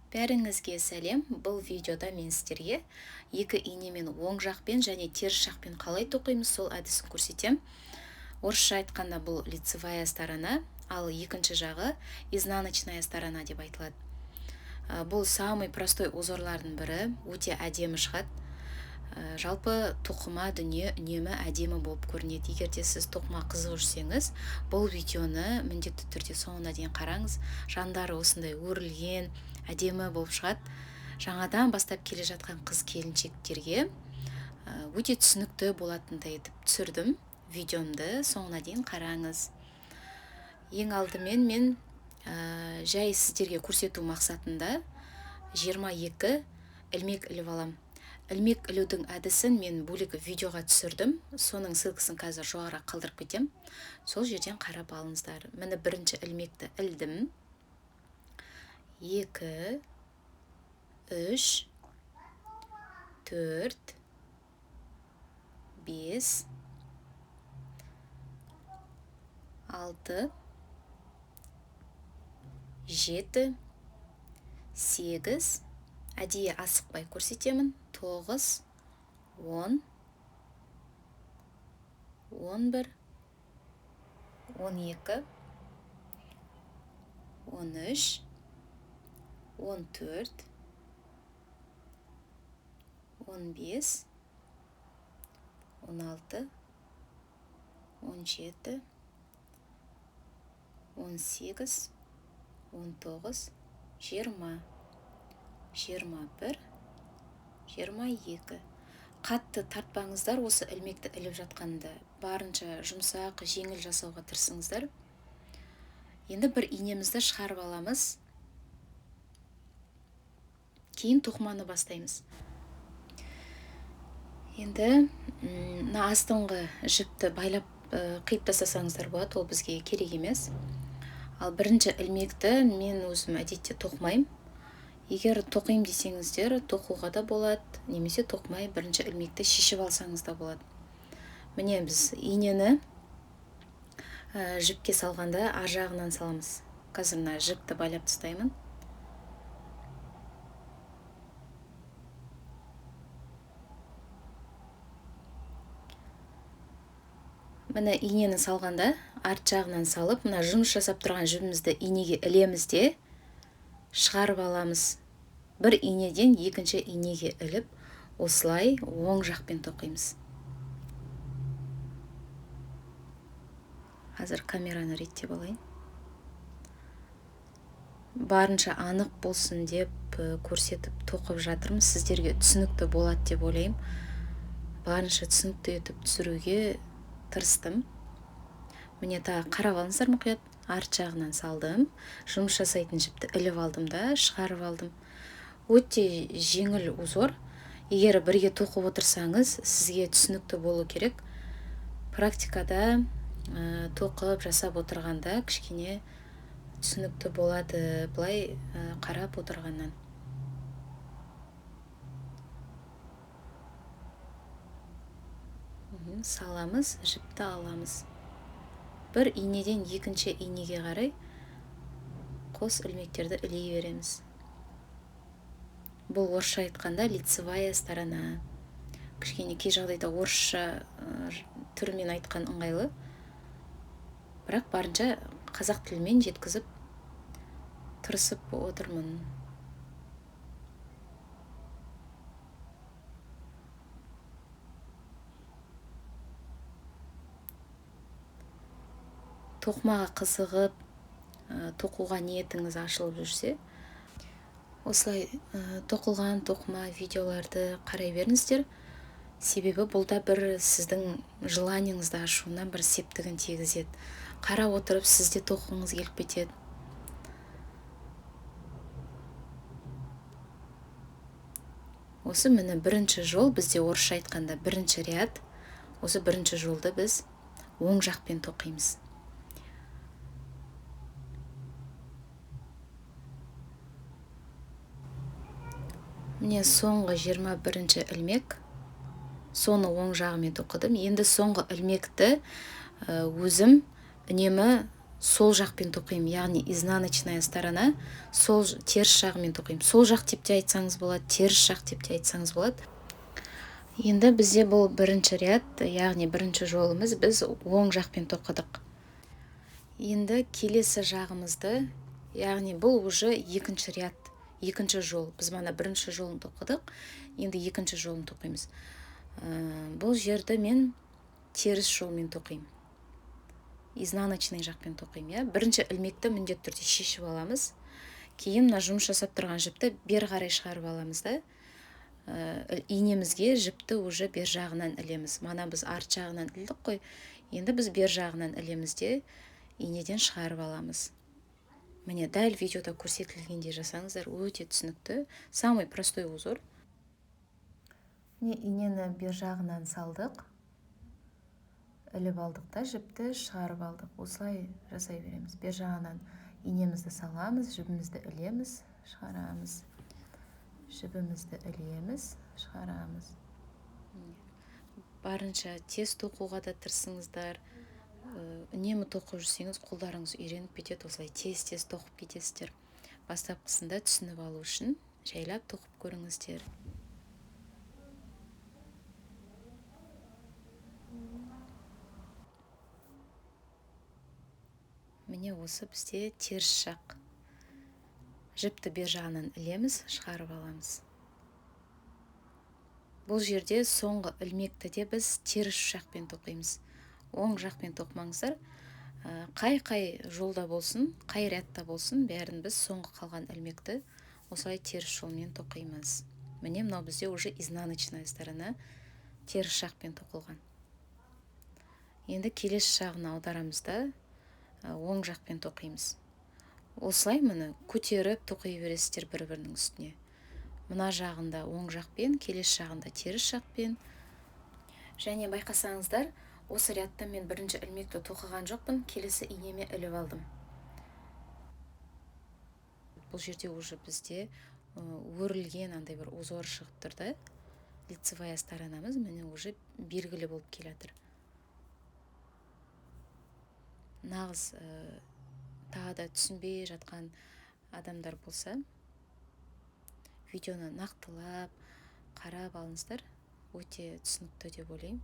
Бәріңізге сәлем. Бұл видеода мен сіздерге екі инемен оң жақпен және теріс жақпен қалай тоқимыз сол әдісін көрсетем. Орысша айтқанда бұл лицевая сторона, ал екінші жағы изнаночная сторона деп айтылады. Бұл самый простой узорлардың бірі, өте әдемі шығады. Жалпы тоқыма дүние үнемі әдемі болып көрінеді. Егер де сіз тоқыма қызығып жүрсеңіз, бұл видеоны міндетті түрде соңына дейін қараңыз. Жандары осындай өрілген, әдемі болып шығады. Жаңадан бастап келе жатқан қыз келіншектерге өте түсінікті болатындай етіп түсірдім видеомды, соңына дейін қараңыз. Ең алдымен мен жай сіздерге көрсету мақсатында 22 ілмек іліп алам. Ілмек ілудің әдісін мен бөлек видеоға түсірдім. Соның ссылкасын қазір жоғары қалдырып кетем. Сол жерден қарап алыңыздар. Міне бірінші ілмекті ілдім. 2, 3, 4, 5, 6, 7, 8, әдейі асықпай көрсетемін. 9, 10, 11, 12, 13, 14, 15, 16, 17, 18, 19, 20, 21, 22. Қатты тартпаңыздар, осы ілмекті іліп жатқанда барынша жұмсақ, жеңіл жасауға тырысыңыздар. Енді бір инемізді шығарып аламыз. Кейін тоқыманы бастаймыз. Енді астыңғы жіпті байлап қиып тастасаңыздар болады, ол бізге керек емес. Ал бірінші ілмекті мен өзім әдетте тоқымаймын. Егер тоқимын десеңіздер, тоқуға да болады, немесе тоқымай бірінші ілмекті шешіп алсаңыз да болады. Міне біз инені жіпке салғанда ар жағынан саламыз. Қазір мына жіпті байлап тастаймын. Міне инені салғанда арт жағынан салып, мына жұмыс жасап тұрған жібімізді инеге ілеміз де шығарып аламыз. Бір инеден екінші инеге іліп, осылай оң жақпен тоқимыз. Қазір камераны реттеп алайын. Барынша анық болсын деп көрсетіп тоқып жатырмын. Сіздерге түсінікті болады деп ойлаймын. Барынша түсінікті етіп түсіруге тырыстым. Міне тағы қарап алыңыздар мұқият. Арт жағынан салдым. Жұмыс жасайтын жіпті іліп алдым да шығарып алдым. Өте жеңіл узор. Егер бірге тоқып отырсаңыз, сізге түсінікті болу керек. Практикада тоқып жасап отырғанда кішкене түсінікті болады, былай қарап отырғаннан. Саламыз, жіпті аламыз. Бір инеден екінші инеге қарай қос ілмектерді ілей береміз. Бұл орысша айтқанда лицевая сторона. Кішкене кей жағдайда орысша түрімен айтқан ыңғайлы. Бірақ барынша қазақ тілімен жеткізіп тырысып отырмын. Тоқымаға қызығып, тоқуға ниетіңіз ашылып жүрсе, осылай тоқылған тоқыма видеоларды қарай беріңіздер. Себебі бұлда бір сіздің желанияңызды ашуына бір септігін тигізеді. Қарап отырып сізде тоқығыңыз келіп кетеді. Осы міне бірінші жол, бізде орысша айтқанда бірінші ряд. Осы бірінші жолды біз оң жақпен тоқимыз. Міне соңғы 21-ші ілмек. Соны оң жағымен тоқыдым. Енді соңғы ілмекті өзім үнемі сол жақпен тоқимын, яғни изнаночная сторона сол теріс жағымен тоқимын. Сол жақ деп те айтсаңыз болады, теріс жақ деп те айтсаңыз болады. Енді бізде бұл бірінші ряд, яғни бірінші жолымыз, біз оң жақпен тоқыдық. Енді келесі жағымызды, яғни бұл уже екінші ряд, екінші жол. Біз мана бірінші жолын тоқыдық, енді екінші жолын тоқимыз. Бұл жерді мен теріс жолмен тоқимын. Изнаночный жақпен тоқимын. Бірінші ілмекті міндетті түрде шешіп аламыз. Кейін мына жұмыс жасап тұрған жіпті бер қарай шығарып аламыз да. Инемізге жіпті уже бер жағынан ілеміз. Мана біз арт жағынан ілдік қой. Енді біз бер жағынан ілеміз де инеден шығарып аламыз. Міне дәл видеода көрсетілгендей жасаңыздар, өте түсінікті. Самый простой узор. Инені бер жағынан салдық. Іліп алдық та жіпті шығарып алдық. Осылай жасай береміз. Бер жағынан инемізді саламыз, жібімізді ілеміз, шығарамыз. Жібімізді ілеміз, шығарамыз. Барынша тез тоқуға да тырысыңыздар. Үнемі тоқып жүрсеңіз, қолдарыңыз үйреніп кетеді, осылай тез-тез тоқып кетесіздер. Бастапқысында түсініп алу үшін жайлап тоқып көріңіздер. Міне осы бізде теріс жақ. Жіпті бер жағынан ілеміз, шығарып аламыз. Бұл жерде соңғы ілмекті де біз теріс жақпен тоқимыз. Оң жақпен тоқымаңыздар. Қай жолда болсын, қай рядта болсын, бәрін біз соңғы қалған ілмекті осылай теріс жолмен тоқимыз. Міне мынау бізде уже изнаночная сторона теріс жақпен тоқылған. Енді келесі жағын аударамыз да оң жақпен тоқимыз. Осылай міне көтеріп тоқи бересіздер бір-бірінің үстіне. Мына жағында оң жақпен, келесі жағында теріс жақпен. Және байқасаңыздар, осы рядта мен бірінші ілмекті тоқыған жоқпын, келесі инеме іліп алдым. Бұл жерде уже бізде өрілген андай бір узор шығып тұрды. Лицевая сторонамыз міне уже белгілі болып келатыр. Нағыз тағы да түсінбей жатқан адамдар болса, видеоны нақтылап, қарап алыңыздар. Өте түсінікті деп ойлаймын.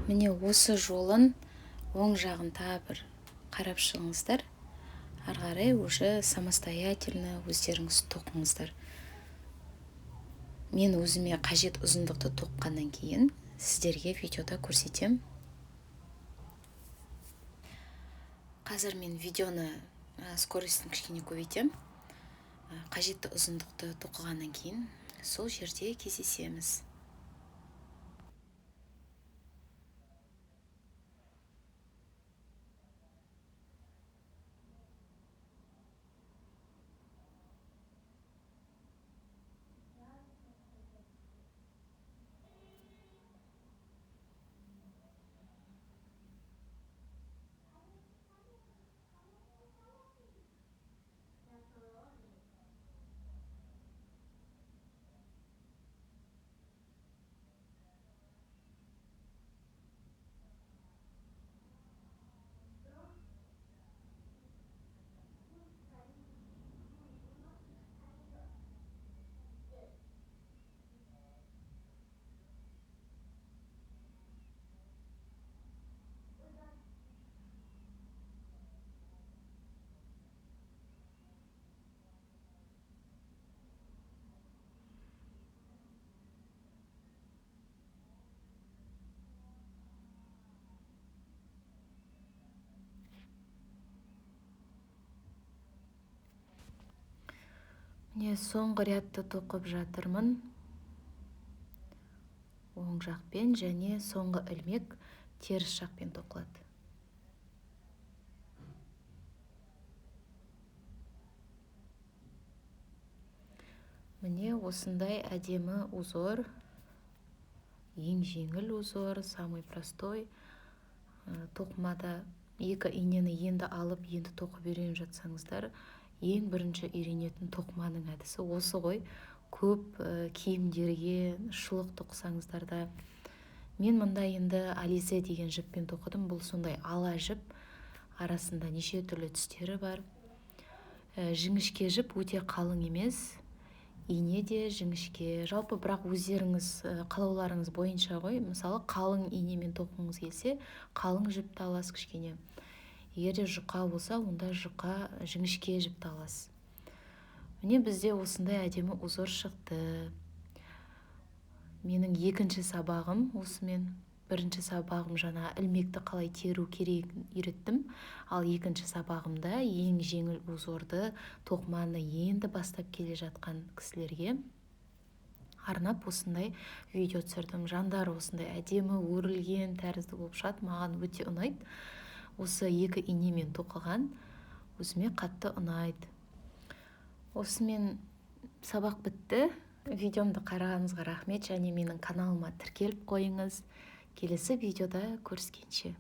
Міне осы жолын оң жағын тағы бір қарап шығыңыздар. Ары қарай уже самостоятельно өздеріңіз тоқыңыздар. Мен өзіме қажет ұзындықты тоққаннан кейін сіздерге видеода көрсетем. Қазір мен видеоны скоростын кішкене көбейтем. Қажетті ұзындықты тоқығаннан кейін сол жерде кездесеміз. Міне соңғы рядты тоқып жатырмын. Оң жақпен және соңғы ілмек теріс жақпен тоқылады. Міне осындай әдемі узор, ең жеңіл узор, самый простой. Тоқымада екі инені енді алып, енді тоқып үйреніп жатсаңыздар, ең бірінші үйренетін тоқыманың әдісі осы ғой. Көп киімдерге шұлық тоқсаңыздар да Мен мында енді Ализе деген жіппен тоқыдым. Бұл сондай ала жіп, арасында неше түрлі түстері бар. Жіңішке жіп, өте қалың емес. Ине де жіңішке, жалпы бірақ өздеріңіз қалауларыңыз бойынша ғой. Мысалы қалың инемен тоқығыңыз келсе, қалың жіпті аласыз кішкене. Егер де жұқа болса, онда жұқа жіңішке жіпті аласыз. Міне бізде осындай әдемі узор шықты. Менің екінші сабағым осымен. Бірінші сабағым жаңа ілмекті қалай теру керек үйреттім. Ал екінші сабағымда ең жеңіл узорды тоқыманы енді бастап келе жатқан кісілерге арнап осындай видео түсірдім. Жандары осындай әдемі өрілген тәрізді болып шығады. Маған өте ұнайды. Осы екі инемен тоқыған өзіме қатты ұнайды. Осымен сабақ бітті. Видеомды қарағаныңызға рахмет, және менің каналыма тіркеліп қойыңыз. Келесі видеода көріскенше.